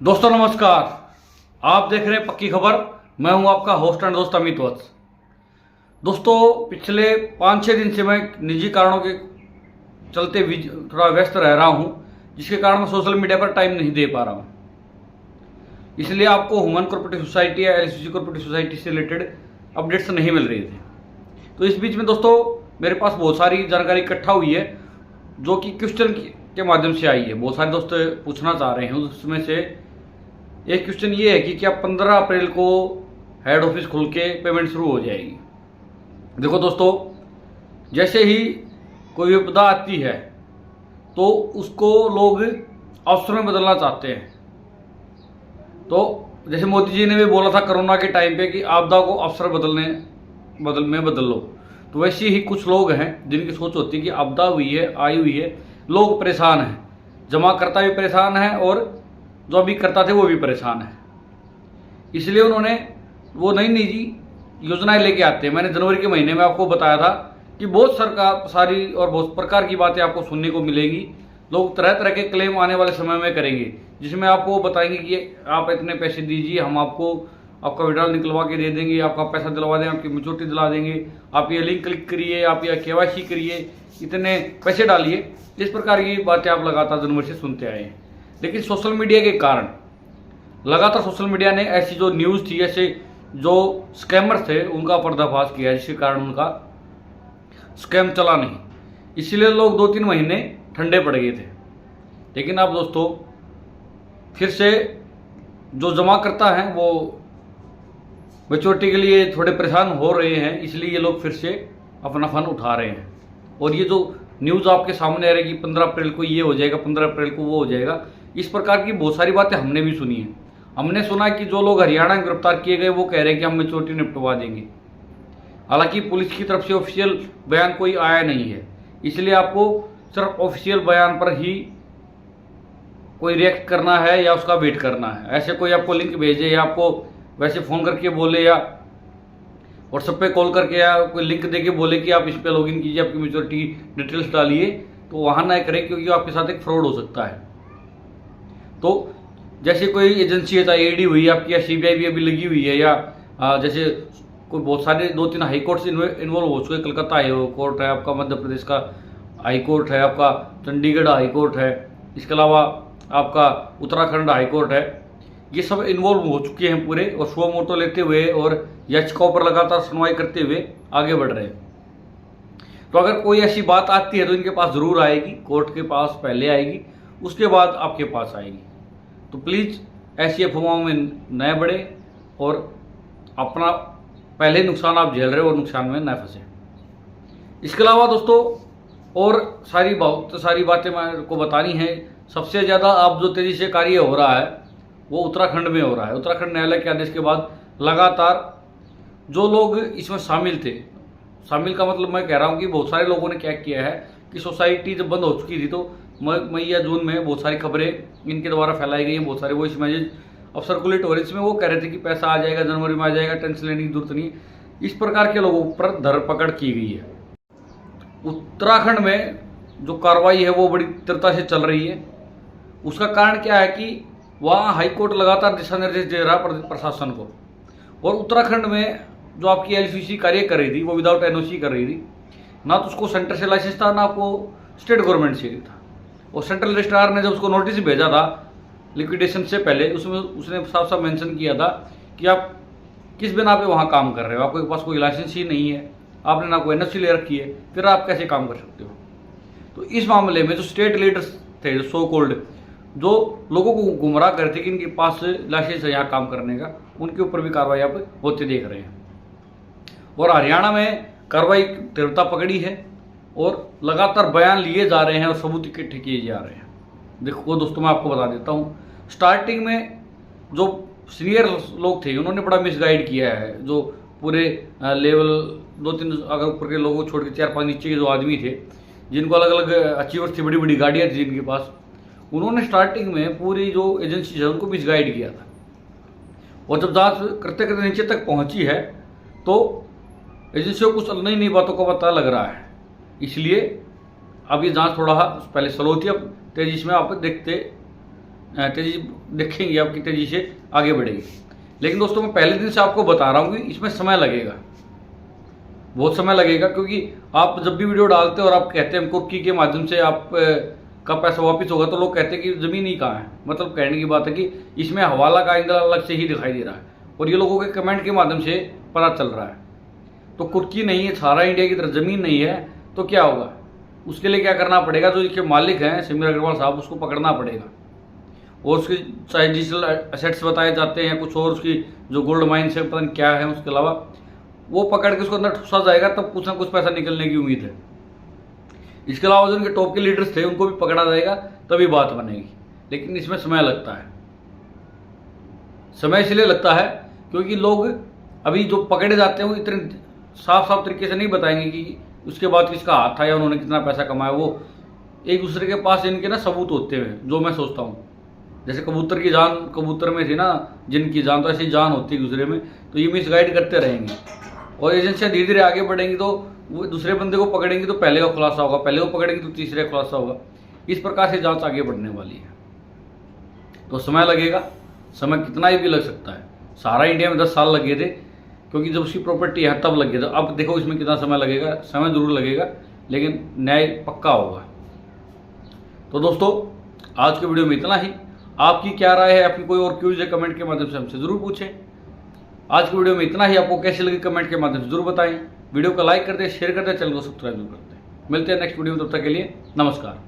दोस्तों नमस्कार। आप देख रहे हैं पक्की खबर। मैं हूं आपका होस्ट एंड दोस्त अमित वत्स। दोस्तों पिछले 5-6 दिन से मैं निजी कारणों के चलते थोड़ा व्यस्त रह रहा हूं, जिसके कारण मैं सोशल मीडिया पर टाइम नहीं दे पा रहा हूं। इसलिए आपको ह्यूमन कोऑपरेटिव सोसाइटी या एलसीसी कोऑपरेटिव सोसाइटी से रिलेटेड अपडेट्स नहीं मिल रही थी। तो इस बीच में दोस्तों मेरे पास बहुत सारी जानकारी इकट्ठा हुई है, जो कि क्वेश्चन के माध्यम से आई है। बहुत सारे दोस्त पूछना चाह रहे हैं। उसमें से एक क्वेश्चन ये है कि क्या 15 अप्रैल को हेड ऑफिस खुल के पेमेंट शुरू हो जाएगी। देखो दोस्तों, जैसे ही कोई विपदा आती है तो उसको लोग अवसर में बदलना चाहते हैं। तो जैसे मोदी जी ने भी बोला था कोरोना के टाइम पे कि आपदा को अवसर में बदल लो, तो वैसे ही कुछ लोग हैं जिनकी सोच होती है कि आपदा हुई है, आई हुई है, लोग परेशान हैं, जमाकर्ता भी परेशान है और जो अभी करता थे वो भी परेशान है। इसलिए उन्होंने वो नई निजी योजनाएं लेके आते हैं। मैंने जनवरी के महीने में आपको बताया था कि बहुत सारी और बहुत प्रकार की बातें आपको सुनने को मिलेंगी। लोग तरह तरह के क्लेम आने वाले समय में करेंगे, जिसमें आपको बताएंगे कि आप इतने पैसे दीजिए, हम आपको आपका विड्रॉल निकलवा के दे देंगे, आपका पैसा दिलवा देंगे, आपकी मैच्योरिटी दिला देंगे, आप ये लिंक क्लिक करिए, आप ये केवाईसी करिए, इतने पैसे डालिए। इस प्रकार की बातें आप लगातार जनवरी से सुनते आए हैं। लेकिन सोशल मीडिया के कारण लगातार सोशल मीडिया ने ऐसी जो न्यूज़ थी, ऐसे जो स्कैमर थे, उनका पर्दाफाश किया, जिसके कारण उनका स्कैम चला नहीं। इसलिए लोग 2-3 महीने ठंडे पड़ गए थे। लेकिन अब दोस्तों फिर से जो जमा करता है वो मैच्योरिटी के लिए थोड़े परेशान हो रहे हैं, इसलिए ये लोग फिर से अपना फन उठा रहे हैं। और ये जो न्यूज़ आपके सामने आ रही है कि 15 अप्रैल को ये हो जाएगा, 15 अप्रैल को वो हो जाएगा, इस प्रकार की बहुत सारी बातें हमने भी सुनी हैं। हमने सुना कि जो लोग हरियाणा में गिरफ्तार किए गए वो कह रहे हैं कि हम मैच्योरिटी निपटवा देंगे। हालांकि पुलिस की तरफ से ऑफिशियल बयान कोई आया नहीं है, इसलिए आपको सिर्फ ऑफिशियल बयान पर ही कोई रिएक्ट करना है या उसका वेट करना है। ऐसे कोई आपको लिंक भेजे या आपको वैसे फ़ोन करके बोले या व्हाट्सएप पे कॉल करके या कोई लिंक दे के बोले कि आप इस पर लॉगिन कीजिए, आपकी मैच्योरिटी डिटेल्स डालिए, तो वहाँ ना करें, क्योंकि आपके साथ एक फ्रॉड हो सकता है। तो जैसे कोई एजेंसी है, चाहे ईडी हुई आपकी या सीबीआई भी अभी लगी हुई है, या जैसे कोई बहुत सारे 2-3 हाई कोर्ट से इन्वॉल्व हो चुके। कलकत्ता हाई कोर्ट है आपका, मध्य प्रदेश का हाई कोर्ट है आपका, चंडीगढ़ हाई कोर्ट है, इसके अलावा आपका उत्तराखंड हाई कोर्ट है। ये सब इन्वॉल्व हो चुके हैं पूरे, और शो मोटो लेते हुए और याचिकाओं पर लगातार सुनवाई करते हुए आगे बढ़ रहे हैं। तो अगर कोई ऐसी बात आती है तो इनके पास ज़रूर आएगी, कोर्ट के पास पहले आएगी, उसके बाद आपके पास आएगी। तो प्लीज़ ऐसी अफवाहों में न बढ़े और अपना पहले नुकसान आप झेल रहे हो और नुकसान में न फंसे। इसके अलावा दोस्तों और बहुत सारी बातें मेरे को बतानी है। सबसे ज़्यादा अब जो तेज़ी से कार्य हो रहा है वो उत्तराखंड में हो रहा है। उत्तराखंड न्यायालय के आदेश के बाद लगातार जो लोग इसमें शामिल थे, शामिल का मतलब मैं कह रहा हूँ कि बहुत सारे लोगों ने क्या किया है कि सोसाइटी जब बंद हो चुकी थी तो मई या जून में बहुत सारी खबरें इनके द्वारा फैलाई गई हैं, बहुत सारे वॉइस मैसेज अब सर्कुलेट हो रहे, इसमें वो कह रहे थे कि पैसा आ जाएगा, जनवरी में आ जाएगा, टेंशन लेने की जरूरत नहीं। इस प्रकार के लोगों पर धरपकड़ की गई है। उत्तराखंड में जो कार्रवाई है वो बड़ी तीव्रता से चल रही है। उसका कारण क्या है कि वहाँ हाईकोर्ट लगातार दिशा निर्देश दे रहा है प्रशासन को, और उत्तराखंड में जो आपकी एलसीसी कार्य कर रही थी वो विदाउट एनओसी कर रही थी। ना तो उसको सेंटर से लाइसेंस था, ना आपको स्टेट गवर्नमेंट से था। और सेंट्रल रजिस्ट्रार ने जब उसको नोटिस भेजा था लिक्विडेशन से पहले, उसमें उसने साफ साफ मेंशन किया था कि आप किस बिना पे वहाँ काम कर रहे हो, आपके पास कोई लाइसेंस ही नहीं है, आपने ना कोई एनओसी ले रखी है, फिर आप कैसे काम कर सकते हो। तो इस मामले में जो स्टेट लीडर्स थे, जो सो कॉल्ड, जो लोगों को गुमराह कर रहे थे कि इनके पास लाइसेंस है यहाँ काम करने का, उनके ऊपर भी कार्रवाई आप होते देख रहे हैं। और हरियाणा में कार्रवाई तीव्रता पकड़ी है और लगातार बयान लिए जा रहे हैं और सबूत इकट्ठे किए जा रहे हैं। देखो दोस्तों, मैं आपको बता देता हूँ, स्टार्टिंग में जो सीनियर लोग थे उन्होंने बड़ा मिसगाइड किया है। जो पूरे लेवल 2-3 अगर ऊपर के लोगों को छोड़ के 4-5 नीचे के जो आदमी थे, जिनको अलग अलग अचीवर्स थी, बड़ी बड़ी गाड़ियाँ थी जिनके पास, उन्होंने स्टार्टिंग में पूरी जो एजेंसी है उनको मिसगाइड किया था। और जब जांच करते करते नीचे तक पहुंची है तो एजेंसियों को कुछ नई नई बातों का पता लग रहा है। इसलिए अब ये जांच थोड़ा पहले स्लो थी, अब तेजी में आप देखते तेजी देखेंगे आप कि तेजी से आगे बढ़ेगी। लेकिन दोस्तों मैं पहले दिन से आपको बता रहा हूँ कि इसमें समय लगेगा, बहुत समय लगेगा, क्योंकि आप जब भी वीडियो डालते हैं और आप कहते हैं कुर्की के माध्यम से आप का पैसा वापस होगा, तो लोग कहते हैं कि ज़मीन ही कहाँ है। मतलब कहने की बात है कि इसमें हवाला का एंगल अलग से ही दिखाई दे रहा है और ये लोगों के कमेंट के माध्यम से पता चल रहा है। तो कुर्की नहीं है, सारा इंडिया की तरह ज़मीन नहीं है, तो क्या होगा? उसके लिए क्या करना पड़ेगा? जो इसके मालिक हैं सिमर अग्रवाल साहब, उसको पकड़ना पड़ेगा और उसके चाहे डिजिटल एसेट्स बताए जाते हैं, कुछ और उसकी जो गोल्ड माइन्स है पता नहीं क्या है, उसके अलावा वो पकड़ के उसको अंदर ठुसा जाएगा, तब कुछ ना कुछ पैसा निकलने की उम्मीद है। इसके अलावा जो उनके टॉप के लीडर्स थे उनको भी पकड़ा जाएगा, तभी बात बनेगी। लेकिन इसमें समय लगता है। समय इसलिए लगता है क्योंकि लोग अभी जो पकड़े जाते हैं वो इतने साफ साफ तरीके से नहीं बताएंगे कि उसके बाद किसका हाथ था या उन्होंने कितना पैसा कमाया। वो एक दूसरे के पास इनके ना सबूत होते हैं, जो मैं सोचता हूँ। जैसे कबूतर की जान कबूतर में थी ना जिनकी जान, तो ऐसी जान होती है दूसरे में। तो ये मिसगाइड करते रहेंगे और एजेंसियाँ धीरे धीरे आगे बढ़ेंगी, तो वो दूसरे बंदे को पकड़ेंगे तो पहले का खुलासा होगा, पहले को पकड़ेंगे तो तीसरे का खुलासा होगा। इस प्रकार से जांच आगे बढ़ने वाली है। तो समय लगेगा, समय कितना ही भी लग सकता है। सारा इंडिया में 10 साल लगे थे, क्योंकि जब उसकी प्रॉपर्टी है तब लगे थे। अब देखो इसमें कितना समय लगेगा, समय जरूर लगेगा, लेकिन न्याय पक्का होगा। तो दोस्तों आज के वीडियो में इतना ही। आपकी क्या राय है, आपकी कोई और क्यूज है, कमेंट के माध्यम से हमसे जरूर पूछें। आज की वीडियो में इतना ही। आपको कैसी लगी कमेंट के माध्यम से जरूर बताएं। वीडियो को लाइक कर दें, शेयर कर दें, चैनल को सब्सक्राइब जरूर कर दें। मिलते हैं नेक्स्ट वीडियो में, तब तक के लिए नमस्कार।